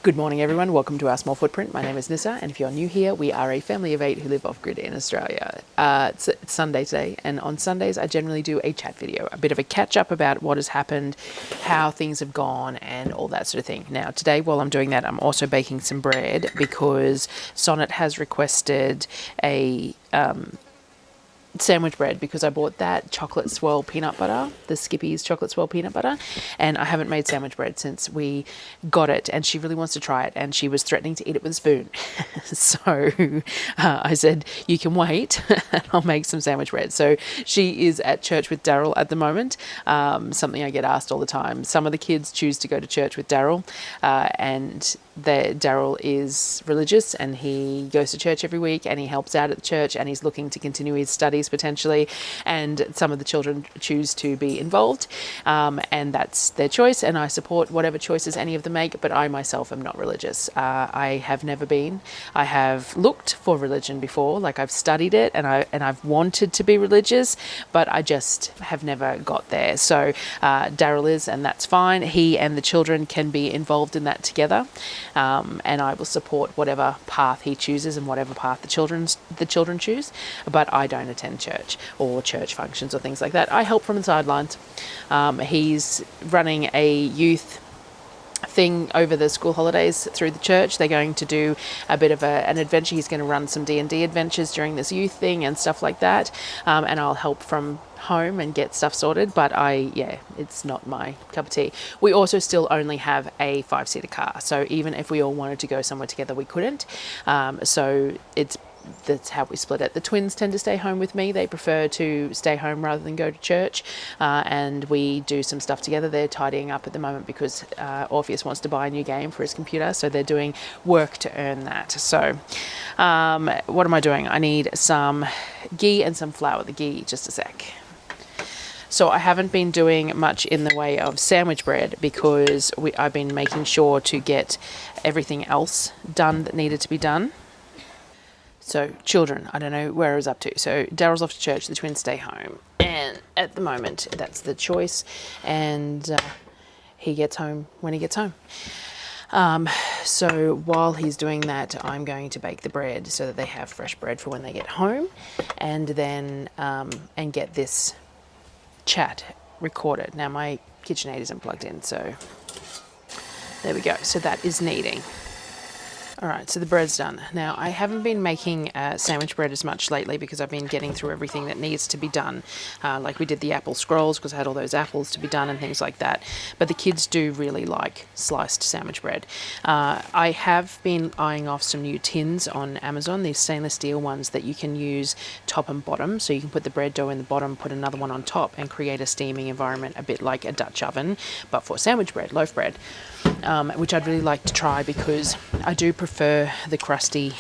Good morning, everyone. Welcome to our small footprint. My name is Nyssa, and if you're new here, we are a family of 8 who live off-grid in Australia. It's Sunday today, and on Sundays I generally do a chat video, a bit of a catch-up about what has happened, how things have gone, and all that sort of thing. Now, today, while I'm doing that, I'm also baking some bread because Sonnet has requested a sandwich bread because I bought that chocolate swirl peanut butter, the Skippy's chocolate swirl peanut butter, and I haven't made sandwich bread since we got it, and she really wants to try it, and she was threatening to eat it with a spoon. So I said, you can wait and I'll make some sandwich bread. So she is at church with Darryl at the moment, something I get asked all the time. Some of the kids choose to go to church with Darryl, and Darryl is religious and he goes to church every week and he helps out at the church and he's looking to continue his studies potentially, and some of the children choose to be involved, and that's their choice, and I support whatever choices any of them make, but I myself am not religious. I have never been. I have looked for religion before, like I've studied it and I've wanted to be religious, but I just have never got there. So Darryl is, and that's fine. He and the children can be involved in that together, and I will support whatever path he chooses and whatever path the children choose, but I don't attend church or church functions or things like that. I help from the sidelines. He's running a youth thing over the school holidays through the church. They're going to do a bit of an adventure. He's going to run some D&D adventures during this youth thing and stuff like that, and I'll help from home and get stuff sorted, but it's not my cup of tea. We also still only have a 5-seater car, so even if we all wanted to go somewhere together, we couldn't. So that's how we split it. The twins tend to stay home with me. They prefer to stay home rather than go to church, and we do some stuff together. They're tidying up at the moment because Orpheus wants to buy a new game for his computer, so they're doing work to earn that. So what am I doing? I need some ghee and some flour. The ghee, just a sec. So I haven't been doing much in the way of sandwich bread because I've been making sure to get everything else done that needed to be done. So children, I don't know where I was up to. So Darryl's off to church, the twins stay home. And at the moment, that's the choice. And he gets home when he gets home. So while he's doing that, I'm going to bake the bread so that they have fresh bread for when they get home. And then, and get this chat recorded. Now my KitchenAid isn't plugged in, so there we go. So that is kneading. All right, so the bread's done. Now, I haven't been making sandwich bread as much lately because I've been getting through everything that needs to be done. Like we did the apple scrolls because I had all those apples to be done and things like that. But the kids do really like sliced sandwich bread. I have been eyeing off some new tins on Amazon, these stainless steel ones that you can use top and bottom. So you can put the bread dough in the bottom, put another one on top and create a steaming environment, a bit like a Dutch oven, but for sandwich bread, loaf bread. Which I'd really like to try because I do prefer the crusty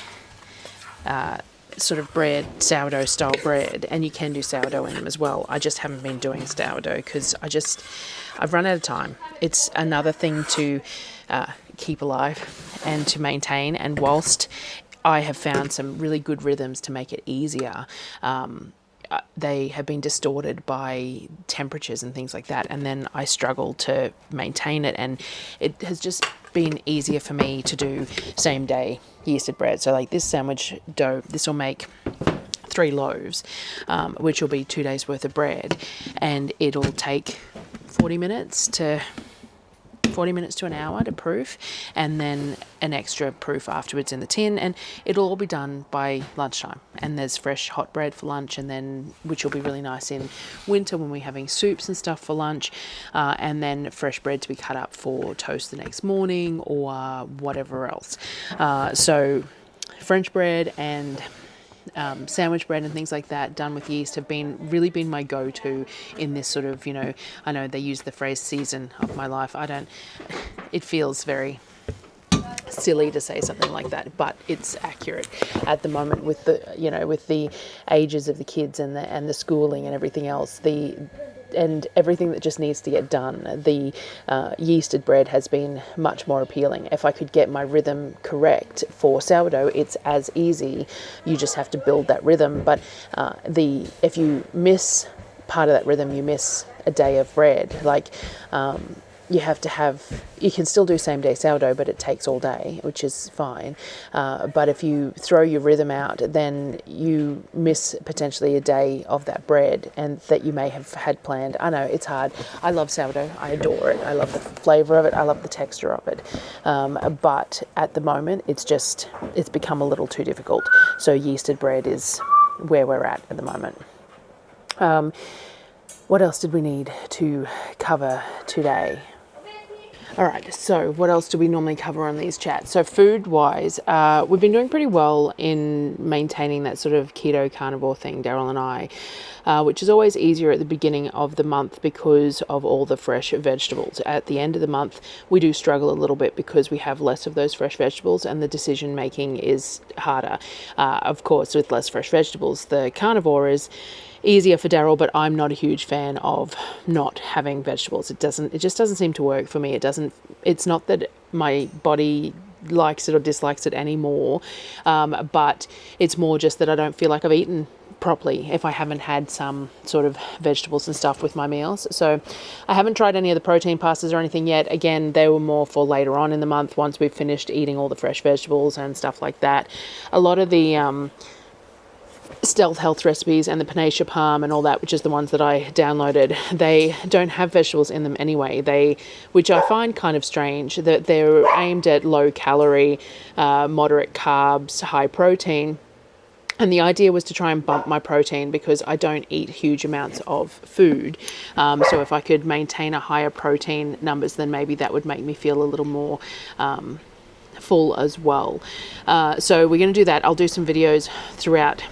sort of bread, sourdough style bread, and you can do sourdough in them as well. I just haven't been doing sourdough because I've run out of time. It's another thing to keep alive and to maintain, and whilst I have found some really good rhythms to make it easier, they have been distorted by temperatures and things like that, and then I struggle to maintain it, and it has just been easier for me to do same day yeasted bread. So like this sandwich dough, this will make 3 loaves, which will be 2 days worth of bread, and it'll take 40 minutes to an hour to proof, and then an extra proof afterwards in the tin, and it'll all be done by lunchtime. And there's fresh hot bread for lunch, and then which will be really nice in winter when we're having soups and stuff for lunch, and then fresh bread to be cut up for toast the next morning or whatever else. So French bread and sandwich bread and things like that done with yeast have really been my go-to in this sort of, I know they use the phrase season of my life. It feels very silly to say something like that, but it's accurate at the moment with the ages of the kids and the schooling and everything else. And everything that just needs to get done. The yeasted bread has been much more appealing. If I could get my rhythm correct for sourdough, it's as easy. You just have to build that rhythm. But if you miss part of that rhythm, you miss a day of bread. Like you have to have, you can still do same day sourdough, but it takes all day, which is fine. But if you throw your rhythm out, then you miss potentially a day of that bread and that you may have had planned. I know it's hard. I love sourdough. I adore it. I love the flavour of it. I love the texture of it. But at the moment, it's become a little too difficult. So yeasted bread is where we're at the moment. What else did we need to cover today? All right, so what else do we normally cover on these chats? So food-wise, we've been doing pretty well in maintaining that sort of keto carnivore thing, Darryl and I, which is always easier at the beginning of the month because of all the fresh vegetables. At the end of the month, we do struggle a little bit because we have less of those fresh vegetables and the decision-making is harder. Of course, with less fresh vegetables, the carnivore is easier for Darryl, but I'm not a huge fan of not having vegetables. It just doesn't seem to work for me. It's not that my body likes it or dislikes it anymore, but it's more just that I don't feel like I've eaten properly if I haven't had some sort of vegetables and stuff with my meals. So I haven't tried any of the protein pastas or anything yet. Again, they were more for later on in the month once we've finished eating all the fresh vegetables and stuff like that. A lot of the stealth health recipes and the Panacea Palm and all that, which is the ones that I downloaded, they don't have vegetables in them anyway. Which I find kind of strange, that they're aimed at low calorie, moderate carbs, high protein. And the idea was to try and bump my protein because I don't eat huge amounts of food. So if I could maintain a higher protein numbers, then maybe that would make me feel a little more full as well. So we're going to do that. I'll do some videos throughout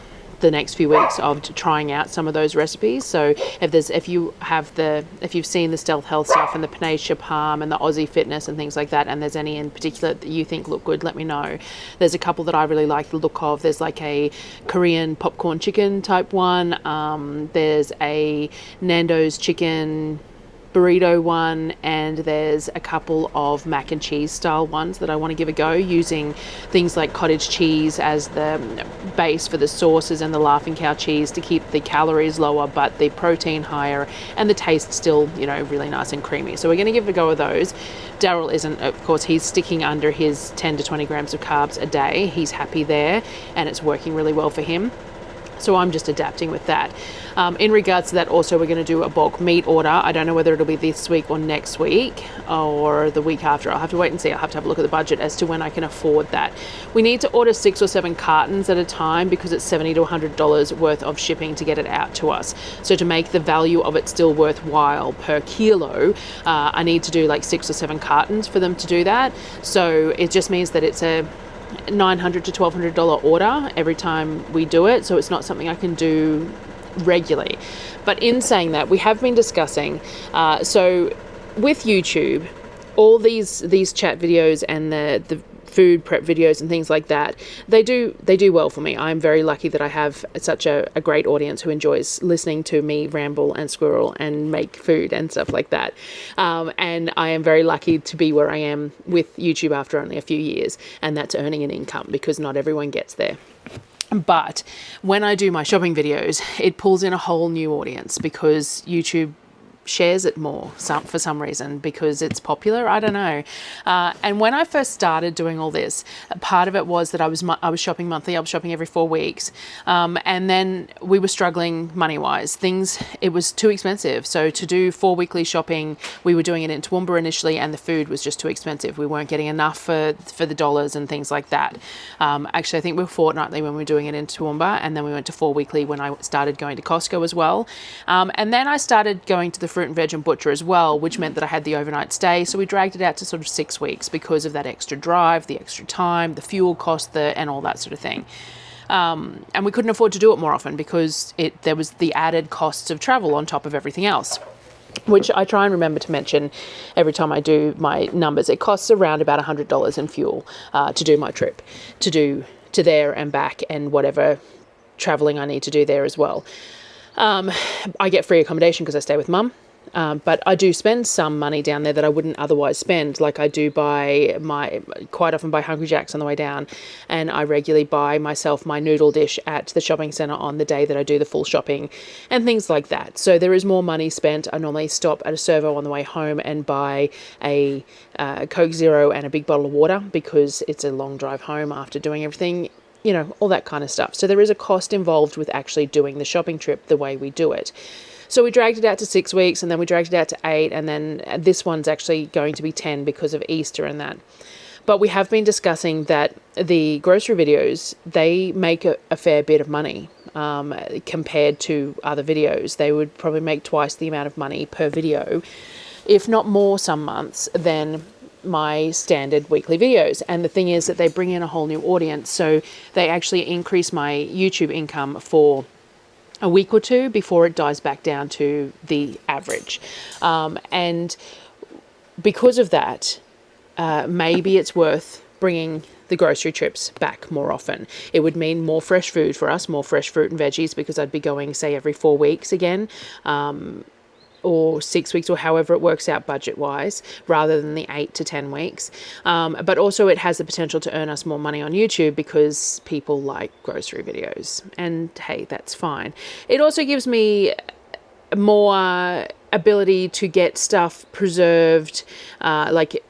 the next few weeks of trying out some of those recipes. So if you've seen the stealth health stuff and the Panacea Palm and the Aussie Fitness and things like that, and there's any in particular that you think look good, let me know. There's a couple that I really like the look of. There's like a Korean popcorn chicken type one. There's a Nando's chicken burrito one, and there's a couple of mac and cheese style ones that I want to give a go, using things like cottage cheese as the base for the sauces and the Laughing Cow cheese to keep the calories lower but the protein higher and the taste still, really nice and creamy. So we're going to give a go of those. Darryl isn't, of course, he's sticking under his 10 to 20 grams of carbs a day. He's happy there and it's working really well for him. So I'm just adapting with that. In regards to that, also, we're going to do a bulk meat order. I don't know whether it'll be this week or next week or the week after. I'll have to wait and see. I'll have to have a look at the budget as to when I can afford that. We need to order 6 or 7 cartons at a time because it's $70 to $100 worth of shipping to get it out to us. So to make the value of it still worthwhile per kilo, I need to do like 6 or 7 cartons for them to do that. So it just means that it's a $900 to $1,200 order every time we do it, so it's not something I can do regularly. But in saying that, we have been discussing, so with YouTube, all these chat videos and the food prep videos and things like that, they do well for me. I'm very lucky that I have such a great audience who enjoys listening to me ramble and squirrel and make food and stuff like that. And I am very lucky to be where I am with YouTube after only a few years, and that's earning an income because not everyone gets there. But when I do my shopping videos, it pulls in a whole new audience because YouTube shares it more for some reason because it's popular. I don't know. And when I first started doing all this, part of it was that I was shopping monthly. I was shopping every 4 weeks. And then we were struggling money-wise. It was too expensive. So to do 4 weekly shopping, we were doing it in Toowoomba initially, and the food was just too expensive. We weren't getting enough for the dollars and things like that. Actually, I think we were fortnightly when we were doing it in Toowoomba, and then we went to 4 weekly when I started going to Costco as well. And then I started going to the fruit and veg and butcher as well, which meant that I had the overnight stay. So we dragged it out to sort of 6 weeks because of that extra drive, the extra time, the fuel cost, and all that sort of thing. And we couldn't afford to do it more often because there was the added costs of travel on top of everything else, which I try and remember to mention every time I do my numbers. It costs around about $100 in fuel to do my trip, to there and back, and whatever traveling I need to do there as well. I get free accommodation because I stay with mum. But I do spend some money down there that I wouldn't otherwise spend. Like I do quite often buy Hungry Jacks on the way down, and I regularly buy myself my noodle dish at the shopping centre on the day that I do the full shopping and things like that. So there is more money spent. I normally stop at a servo on the way home and buy a Coke Zero and a big bottle of water because it's a long drive home after doing everything, all that kind of stuff. So there is a cost involved with actually doing the shopping trip the way we do it. So we dragged it out to 6 weeks, and then we dragged it out to 8, and then this one's actually going to be 10 because of Easter and that. But we have been discussing that the grocery videos, they make a fair bit of money compared to other videos. They would probably make twice the amount of money per video, if not more some months, than my standard weekly videos. And the thing is that they bring in a whole new audience. So they actually increase my YouTube income for a week or two before it dies back down to the average. And because of that, maybe it's worth bringing the grocery trips back more often. It would mean more fresh food for us, more fresh fruit and veggies, because I'd be going, say, every 4 weeks again, or 6 weeks, or however it works out budget-wise, rather than the 8 to 10 weeks. But also it has the potential to earn us more money on YouTube because people like grocery videos. And hey, that's fine. It also gives me more ability to get stuff preserved, like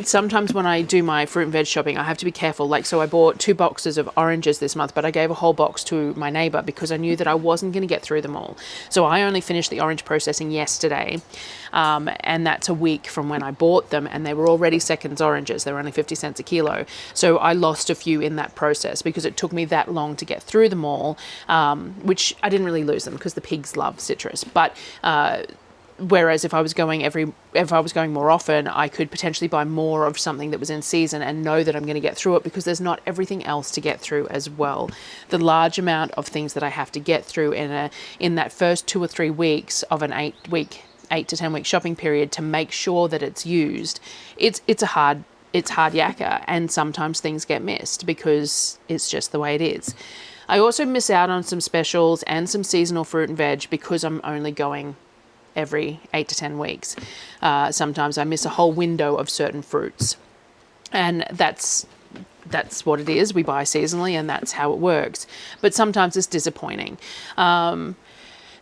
sometimes when I do my fruit and veg shopping, I have to be careful. Like, so I bought 2 boxes of oranges this month, but I gave a whole box to my neighbor because I knew that I wasn't going to get through them all. So I only finished the orange processing yesterday. And that's a week from when I bought them, and they were already seconds oranges. They were only 50 cents a kilo. So I lost a few in that process because it took me that long to get through them all, which I didn't really lose them because the pigs love citrus. But, whereas if I was going more often, I could potentially buy more of something that was in season and know that I'm going to get through it because there's not everything else to get through as well. The large amount of things that I have to get through in that first 2 or 3 weeks of an 8 to 10 week shopping period to make sure that it's used, it's hard yakka, and sometimes things get missed because it's just the way it is. I also miss out on some specials and some seasonal fruit and veg because I'm only going every 8 to 10 weeks. Sometimes I miss a whole window of certain fruits, and that's what it is. We buy seasonally, and that's how it works. But sometimes it's disappointing.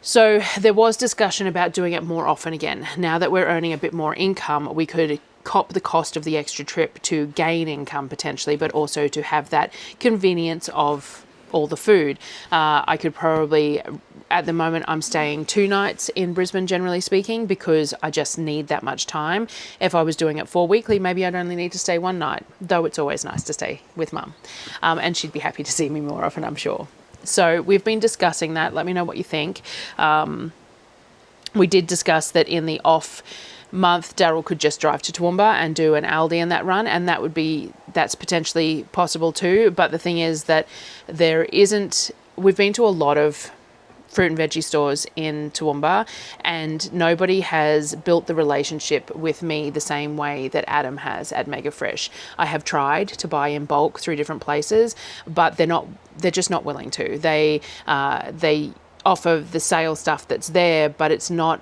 So there was discussion about doing it more often again. Now that we're earning a bit more income, we could cop the cost of the extra trip to gain income potentially, but also to have that convenience of all the food. I could probably, at the moment, I'm staying 2 nights in Brisbane, generally speaking, because I just need that much time. If I was doing it 4 weekly, maybe I'd only need to stay 1 night, though it's always nice to stay with Mum. And she'd be happy to see me more often, I'm sure. So we've been discussing that. Let me know what you think. We did discuss that in the off month, Darryl could just drive to Toowoomba and do an Aldi in that run, and that's potentially possible too. But the thing is that we've been to a lot of fruit and veggie stores in Toowoomba, and nobody has built the relationship with me the same way that Adam has at Mega Fresh. I have tried to buy in bulk through different places, but they're just not willing to. They offer the sale stuff that's there, but it's not.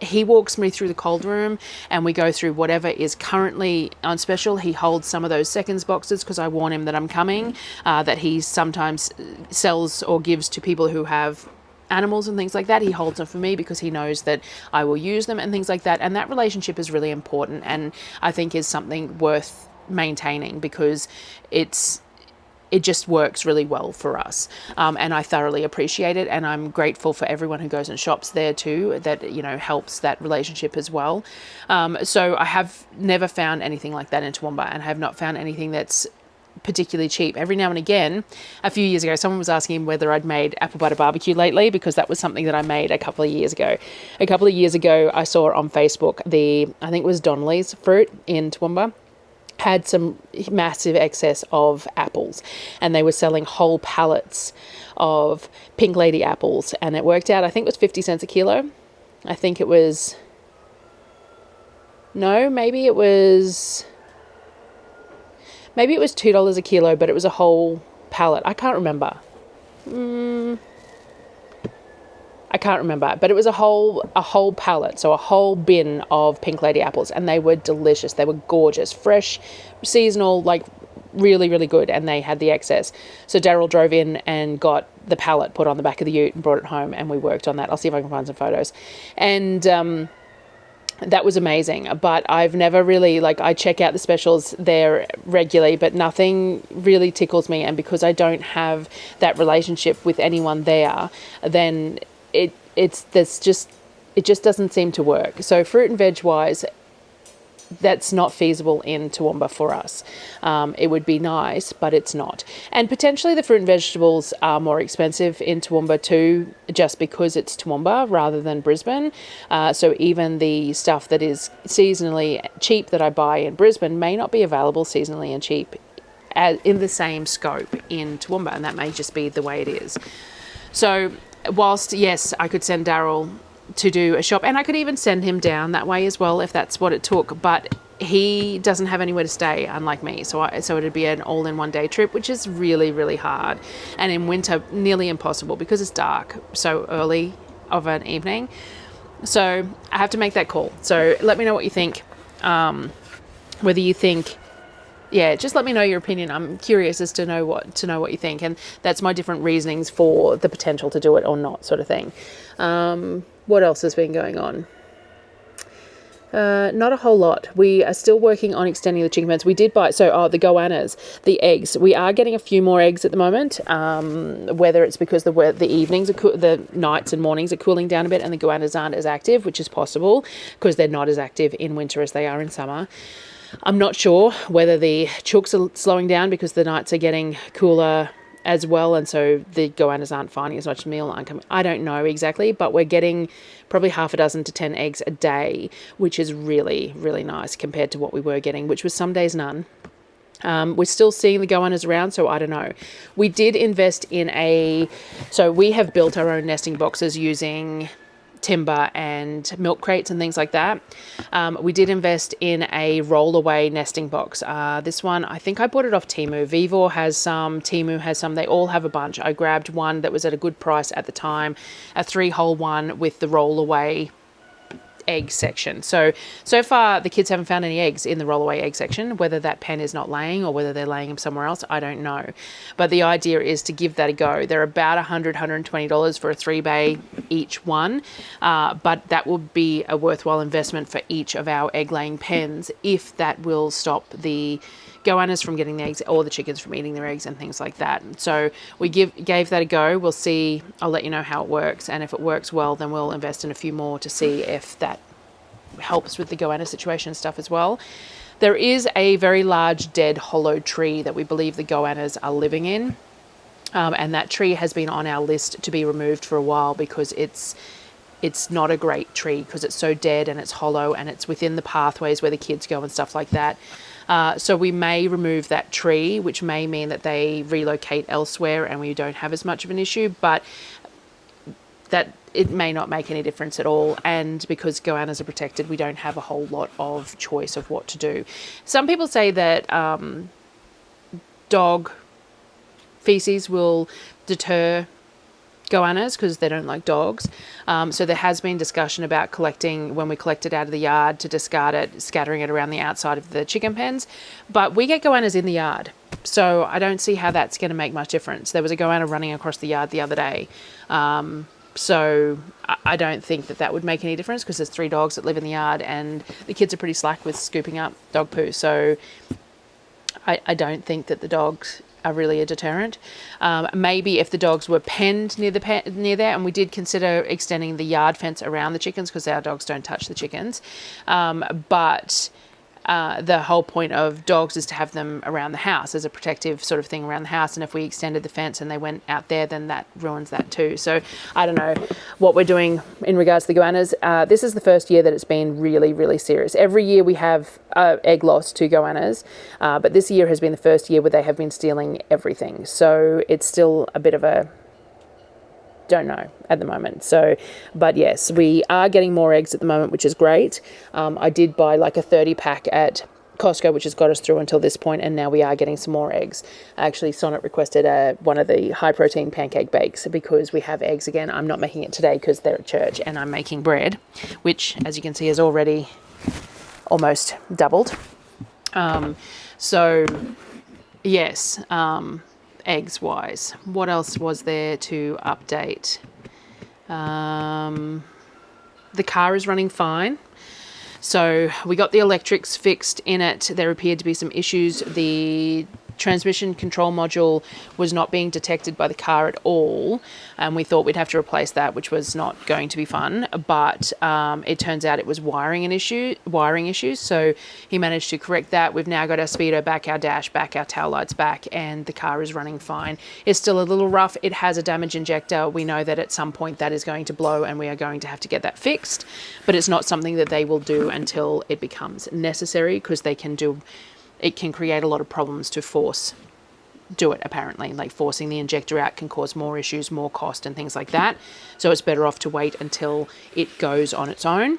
He walks me through the cold room and we go through whatever is currently on special. He holds some of those seconds boxes because I warn him that I'm coming, that he sometimes sells or gives to people who have animals and things like that. He holds them for me because he knows that I will use them and things like that. And that relationship is really important, and I think is something worth maintaining because it just works really well for us. And I thoroughly appreciate it. And I'm grateful for everyone who goes and shops there too, that, helps that relationship as well. So I have never found anything like that in Toowoomba, and have not found anything that's particularly cheap. Every now and again, a few years ago, someone was asking whether I'd made apple butter barbecue lately, because that was something that I made a couple of years ago. A couple of years ago, I saw on Facebook, I think it was Donnelly's fruit in Toowoomba, had some massive excess of apples, and they were selling whole pallets of Pink Lady apples, and it worked out, I think it was 50 cents a kilo. I think it was, no, maybe it was $2 a kilo, but it was a whole pallet. I can't remember. I can't remember, but it was a whole pallet, so a whole bin of pink lady apples, and they were delicious. They were gorgeous, fresh, seasonal, like really, really good, and they had the excess. So Darryl drove in and got the pallet put on the back of the ute and brought it home, and we worked on that. I'll see if I can find some photos. And that was amazing. But I've never really, like, I check out the specials there regularly, but nothing really tickles me. And because I don't have that relationship with anyone there, then it just doesn't seem to work. So fruit and veg wise, that's not feasible in Toowoomba for us. It would be nice, but it's not. And potentially the fruit and vegetables are more expensive in Toowoomba too, just because it's Toowoomba rather than Brisbane. So even the stuff that is seasonally cheap that I buy in Brisbane may not be available seasonally and cheap in the same scope in Toowoomba, and that may just be the way it is. So whilst, yes, I could send Darryl to do a shop, and I could even send him down that way as well if that's what it took, but he doesn't have anywhere to stay, unlike me, so it'd be an all-in-one day trip, which is really, really hard, and in winter nearly impossible because it's dark so early of an evening. So I have to make that call. So let me know what you think, whether you think, yeah, just let me know your opinion. I'm curious as to know what you think, and that's my different reasonings for the potential to do it or not, sort of thing. What else has been going on? Not a whole lot. We are still working on extending the chicken pens. We did buy, the goannas, the eggs. We are getting a few more eggs at the moment, whether it's because the evenings, the nights and mornings are cooling down a bit and the goannas aren't as active, which is possible because they're not as active in winter as they are in summer. I'm not sure whether the chooks are slowing down because the nights are getting cooler as well, and so the goannas aren't finding as much meal income. I don't know exactly, but we're getting probably 6 to 10 eggs a day, which is really, really nice compared to what we were getting, which was some days none. We're still seeing the goannas around, so I don't know. We did invest in so we have built our own nesting boxes using timber and milk crates and things like that. We did invest in a roll-away nesting box. This one, I think I bought it off Temu. Vivor has some, Temu has some. They all have a bunch. I grabbed one that was at a good price at the time, a 3-hole one with the roll-away egg section. So far the kids haven't found any eggs in the roll-away egg section. Whether that pen is not laying or whether they're laying them somewhere else, I don't know. But the idea is to give that a go. They're about $120 for a 3-bay each one, but that will be a worthwhile investment for each of our egg-laying pens if that will stop the goannas from getting the eggs or the chickens from eating their eggs and things like that. So we gave that a go. We'll see. I'll let you know how it works, and if it works well, then we'll invest in a few more to see if that helps with the goanna situation and stuff as well. There is a very large dead hollow tree that we believe the goannas are living in, and that tree has been on our list to be removed for a while because it's not a great tree because it's so dead and it's hollow and it's within the pathways where the kids go and stuff like that. So we may remove that tree, which may mean that they relocate elsewhere and we don't have as much of an issue, but that it may not make any difference at all. And because goannas are protected, we don't have a whole lot of choice of what to do. Some people say that dog feces will deter goannas because they don't like dogs. So there has been discussion about collecting, when we collect it out of the yard, to discard it, scattering it around the outside of the chicken pens. But we get goannas in the yard, so I don't see how that's going to make much difference. There was a goanna running across the yard the other day. So I don't think that would make any difference because there's 3 dogs that live in the yard and the kids are pretty slack with scooping up dog poo. So I don't think that the dogs are really a deterrent. Maybe if the dogs were penned near there, and we did consider extending the yard fence around the chickens because our dogs don't touch the chickens. But the whole point of dogs is to have them around the house as a protective sort of thing around the house. And if we extended the fence and they went out there, then that ruins that too. So I don't know what we're doing in regards to the goannas. This is the first year that it's been really, really serious. Every year we have egg loss to goannas, but this year has been the first year where they have been stealing everything. So it's still a bit of a don't know at the moment. So, but yes, we are getting more eggs at the moment, which is great. I did buy like a 30 pack at Costco, which has got us through until this point, and now we are getting some more eggs. Actually, Sonnet requested one of the high-protein pancake bakes because we have eggs again. I'm not making it today because they're at church, and I'm making bread, which, as you can see, is already almost doubled. So, yes, eggs-wise. What else was there to update? The car is running fine. So we got the electrics fixed in it. There appeared to be some issues. The transmission control module was not being detected by the car at all, and we thought we'd have to replace that, which was not going to be fun. But it turns out it was wiring issues. So he managed to correct that. We've now got our speedo back, our dash back, our tail lights back, and the car is running fine. It's still a little rough. It has a damaged injector. We know that at some point that is going to blow, and we are going to have to get that fixed. But it's not something that they will do until it becomes necessary, because it can create a lot of problems to do it, apparently. Like forcing the injector out can cause more issues, more cost and things like that. So it's better off to wait until it goes on its own.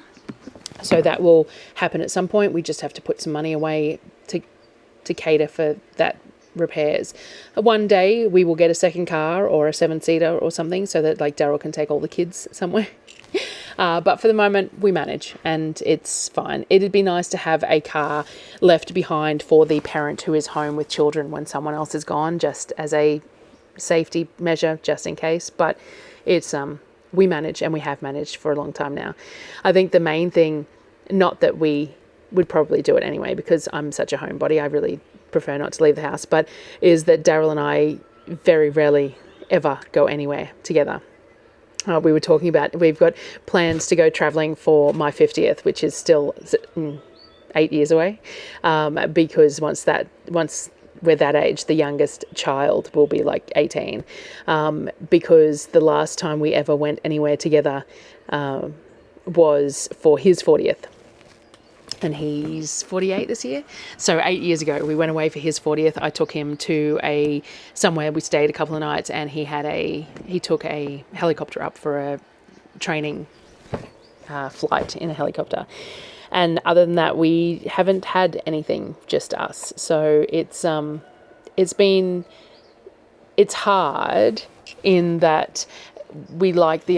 So that will happen at some point. We just have to put some money away to cater for that repairs. One day we will get a second car or a 7-seater or something, so that like Darryl can take all the kids somewhere. But for the moment, we manage, and it's fine. It'd be nice to have a car left behind for the parent who is home with children when someone else is gone, just as a safety measure, just in case. But it's we manage, and we have managed for a long time now. I think the main thing, not that we would probably do it anyway, because I'm such a homebody, I really prefer not to leave the house, but is that Darryl and I very rarely ever go anywhere together. We were talking about, we've got plans to go travelling for my 50th, which is still 8 years away, because once we're that age, the youngest child will be like 18, because the last time we ever went anywhere together was for his 40th. And he's 48 this year. So 8 years ago, we went away for his 40th. I took him to somewhere. We stayed a couple of nights, and he took a helicopter up for a training flight in a helicopter. And other than that, we haven't had anything, just us. So it's hard in that we like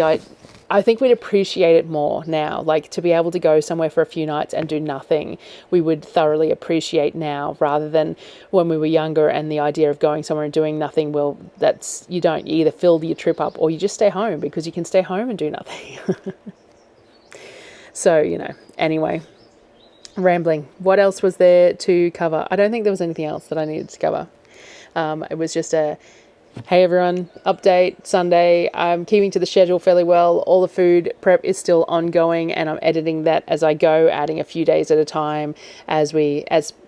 I think we'd appreciate it more now, like to be able to go somewhere for a few nights and do nothing. We would thoroughly appreciate now, rather than when we were younger and the idea of going somewhere and doing nothing. Well, you either fill your trip up or you just stay home, because you can stay home and do nothing. So, anyway, rambling. What else was there to cover? I don't think there was anything else that I needed to cover. It was just hey everyone, update Sunday. I'm keeping to the schedule fairly well. All the food prep is still ongoing, and I'm editing that as I go, adding a few days at a time as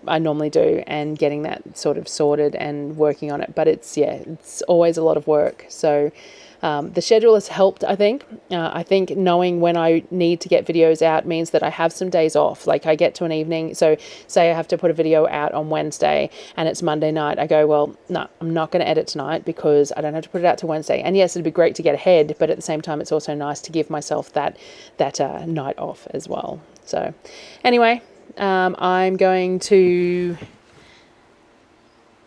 I normally do, and getting that sort of sorted and working on it. But it's always a lot of work. So the schedule has helped, I think. I think knowing when I need to get videos out means that I have some days off. Like I get to an evening, so say I have to put a video out on Wednesday and it's Monday night. I go, well, no, I'm not going to edit tonight because I don't have to put it out to Wednesday. And yes, it'd be great to get ahead, but at the same time, it's also nice to give myself that night off as well. So anyway, I'm going to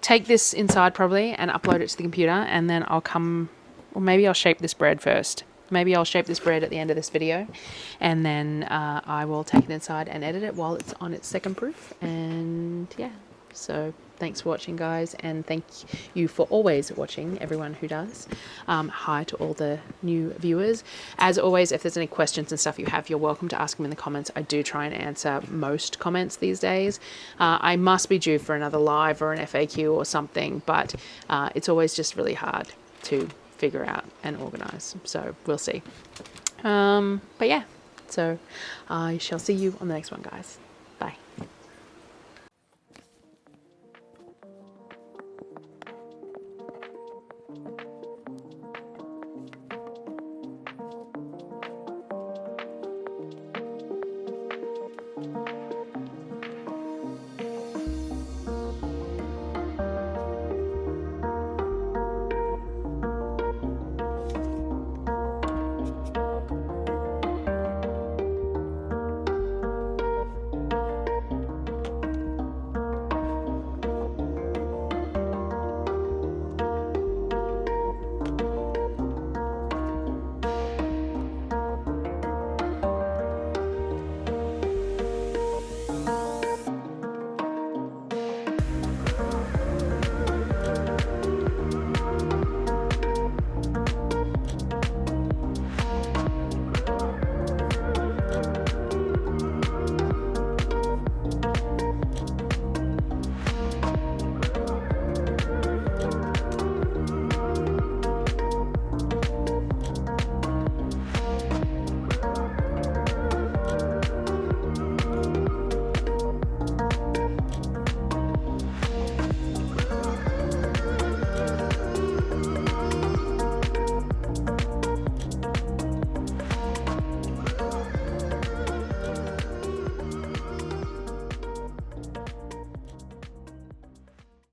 take this inside probably and upload it to the computer, and then I'll come... Or maybe I'll shape this bread first. Maybe I'll shape this bread at the end of this video, and then I will take it inside and edit it while it's on its second proof. And yeah, so thanks for watching, guys, and thank you for always watching, everyone who does. Hi to all the new viewers. As always, if there's any questions and stuff you have, you're welcome to ask them in the comments. I do try and answer most comments these days. I must be due for another live or an FAQ or something, but it's always just really hard to figure out and organize, so we'll see. But yeah, so I shall see you on the next one, guys.